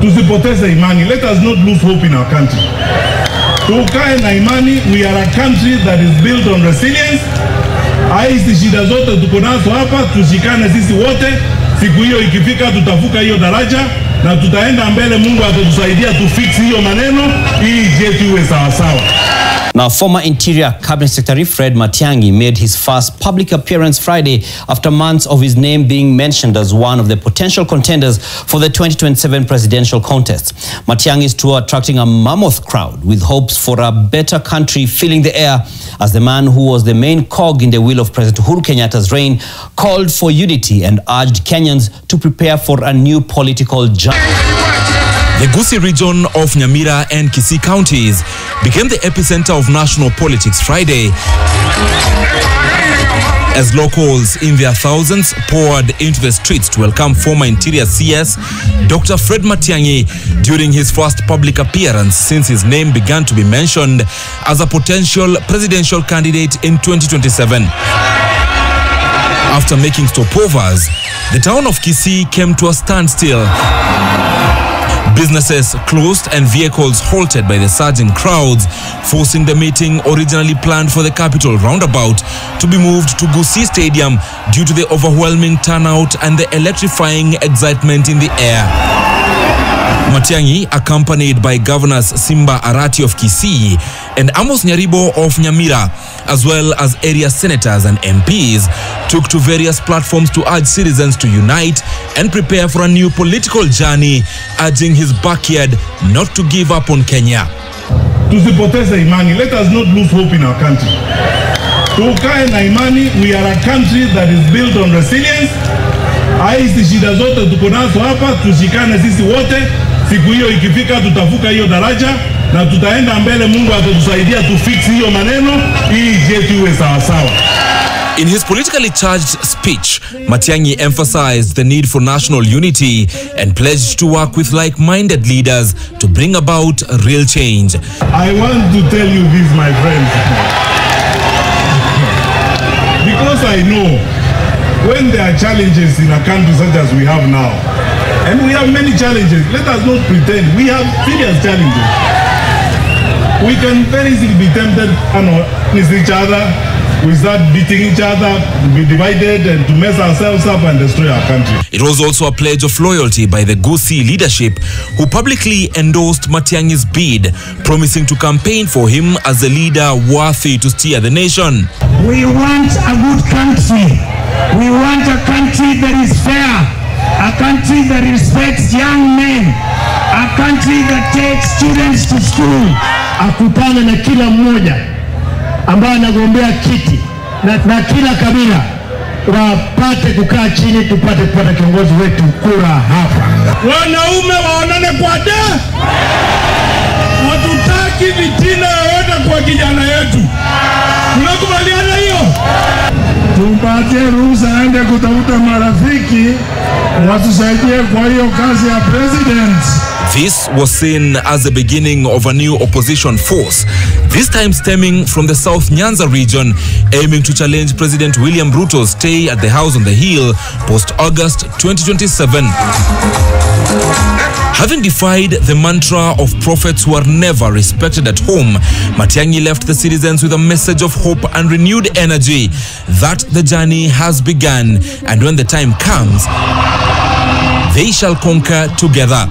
Tusipoteze imani. Let us not lose hope in our country. Tukae na imani. We are a country that is built on resilience. Hizi shida zote tuko nazo hapa, tushikane sisi wote. Siku hiyo ikifika tutavuka hiyo daraja na tutaenda mbele. Mungu atatusaidia tu fix hiyo maneno ili yetu iwe sawa sawa. Now, former Interior Cabinet Secretary Fred Matiang'i made his first public appearance Friday after months of his name being mentioned as one of the potential contenders for the 2027 presidential contest. Matiang'i's tour attracting a mammoth crowd with hopes for a better country filling the air as the man who was the main cog in the wheel of President Uhuru Kenyatta's reign called for unity and urged Kenyans to prepare for a new political journey. The Gusii region of Nyamira and Kisii counties became the epicenter of national politics Friday as locals in their thousands poured into the streets to welcome former Interior CS Dr. Fred Matiang'i during his first public appearance since his name began to be mentioned as a potential presidential candidate in 2027. After making stopovers, the town of Kisii came to a standstill. Businesses closed and vehicles halted by the surging crowds, forcing the meeting originally planned for the capital roundabout to be moved to Gusii Stadium due to the overwhelming turnout and the electrifying excitement in the air. Matiang'i, accompanied by Governors Simba Arati of Kisii and Amos Nyaribo of Nyamira, as well as area senators and MPs, took to various platforms to urge citizens to unite and prepare for a new political journey, urging his backyard not to give up on Kenya. Tusipoteze imani. Let us not lose hope in our country. Tukae na imani. We are a country that is built on resilience. Hizi shida zote tuko nazo hapa, tushikane sisi wote. Siku hiyo ikifika tutavuka hiyo daraja na tutaenda mbele. Mungu atatusaidia tu fix hiyo maneno ili yetu iwe sawa sawa. In his politically charged speech, Matiang'i emphasized the need for national unity and pledged to work with like-minded leaders to bring about real change. I want to tell you this, my friends, because I know when there are challenges in a country such as we have now, and we have many challenges, let us not pretend we have serious challenges. We can very easily be tempted with each other. We start beating each other, be divided, and to mess ourselves up and destroy our country. It was also a pledge of loyalty by the Gusii leadership, who publicly endorsed Matiang'i's bid, promising to campaign for him as a leader worthy to steer the nation. We want a good country. We want a country that is fair, a country that respects young men, a country that takes students to school. Akutane na kila mmoja ambaye anagombea kiti na kila kabila wapate kukaa chini, tupate kupata kiongozi wetu kura hapa. Wanaume waonane kwa da. Hatutaki vitina yoyote kwa kijana yetu. Tunakubaliana hiyo? Tumpatie ruhusa aende kutafuta marafiki watusaidie kwa hiyo kazi ya president. This was seen as the beginning of a new opposition force, this time stemming from the South Nyanza region, aiming to challenge President William Ruto's stay at the House on the Hill post-August 2027. Having defied the mantra of prophets who are never respected at home, Matiang'i left the citizens with a message of hope and renewed energy that the journey has begun, and when the time comes, they shall conquer together.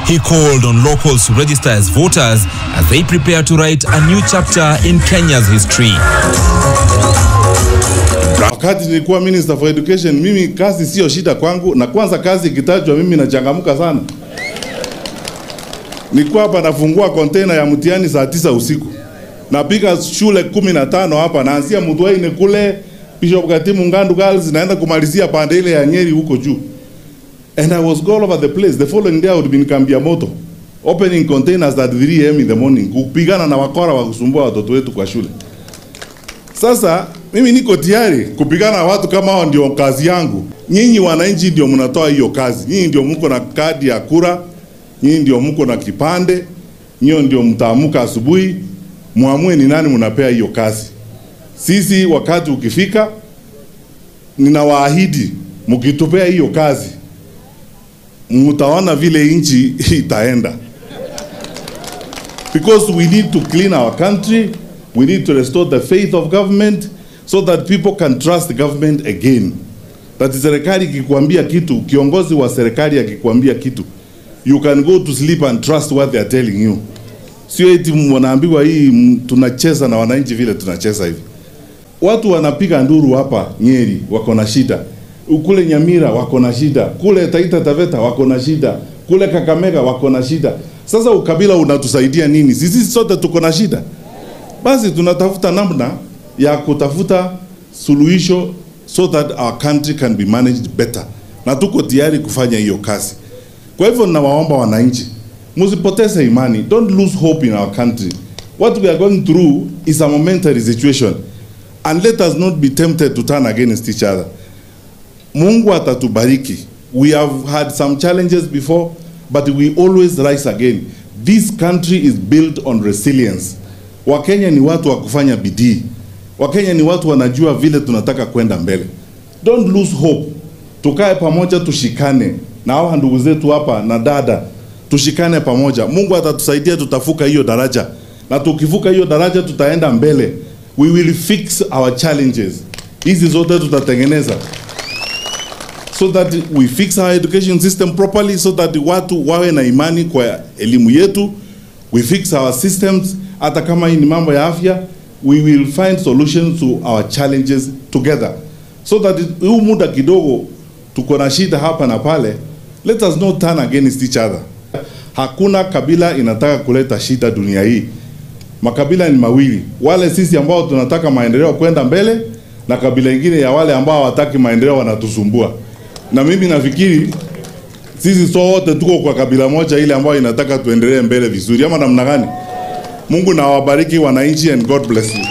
He called on locals to register as voters as they prepare to write a new chapter in Kenya's history. Wakati nilikuwa Minister for Education, mimi kazi sio shida kwangu, na kwanza kazi ikitajwa mimi nachangamuka sana. Nilikuwa hapa nafungua container ya mtihani saa 9 usiku. Napiga shule 15 hapa, naanzia Mudwaini kule Bishop Katimu Ngandu Girls, naenda kumalizia pande ile ya Nyeri huko juu. And I was all over the place. The following day I would be in Kambiamoto, opening containers at 3 a.m. in the morning, kupigana na wakora wa kusumbua watoto wetu kwa shule. Sasa mimi niko tayari kupigana na watu kama hao, ndio kazi yangu. Nyinyi wananchi ndio mnatoa hiyo kazi. Nyinyi ndio mko na kadi ya kura, nyinyi ndio mko na kipande, nyinyi ndio mtaamuka asubuhi, muamue ni nani mnapea hiyo kazi. Sisi wakati ukifika, ninawaahidi mkitupea hiyo kazi, mtaona vile nchi itaenda. Because we need to clean our country, we need to restore the faith of government so that people can trust the government again. That serikali ikikwambia kitu, kiongozi wa serikali akikwambia kitu, you can go to sleep and trust what they are telling you. Sio eti mnaambiwa hii tunacheza na wananchi vile tunacheza hivi. Watu wanapiga nduru hapa Nyeri wako na shida. Kule Nyamira wako na shida. Kule Taita Taveta wako na shida. Kule Kakamega wako na shida. Sasa ukabila unatusaidia nini? Sisi sote tuko na shida. Basi tunatafuta namna ya kutafuta suluhisho so that our country can be managed better. Na tuko tayari kufanya hiyo kazi. Kwa hivyo nawaomba wananchi, msipoteze imani. Don't lose hope in our country. What we are going through is a momentary situation. And let us not be tempted to turn against each other. Mungu atatubariki. We have had some challenges before, but we always rise again. This country is built on resilience. Wakenya ni watu wa kufanya bidii. Wakenya ni watu wanajua vile tunataka kwenda mbele. Don't lose hope. Tukae pamoja, tushikane. Na hawa ndugu zetu hapa na dada, tushikane pamoja. Mungu atatusaidia tutafuka hiyo daraja. Na tukivuka hiyo daraja tutaenda mbele. We will fix our challenges. Hizi zote tutatengeneza. So that we fix our education system properly, so that watu wawe na imani kwa elimu yetu. We fix our systems. Hata kama hii ni mambo ya afya, we will find solutions to our challenges together. So that huu muda kidogo tuko na shida hapa na pale, let us not turn against each other. Hakuna kabila inataka kuleta shida dunia hii. Makabila ni mawili. Wale sisi ambao tunataka maendeleo kwenda mbele, na kabila ingine ya wale ambao hawataki maendeleo wanatusumbua. Na mimi nafikiri sisi sote tuko kwa kabila moja ile ambayo inataka tuendelee mbele vizuri. Ama namna gani? Mungu na awabariki wananchi and God bless you.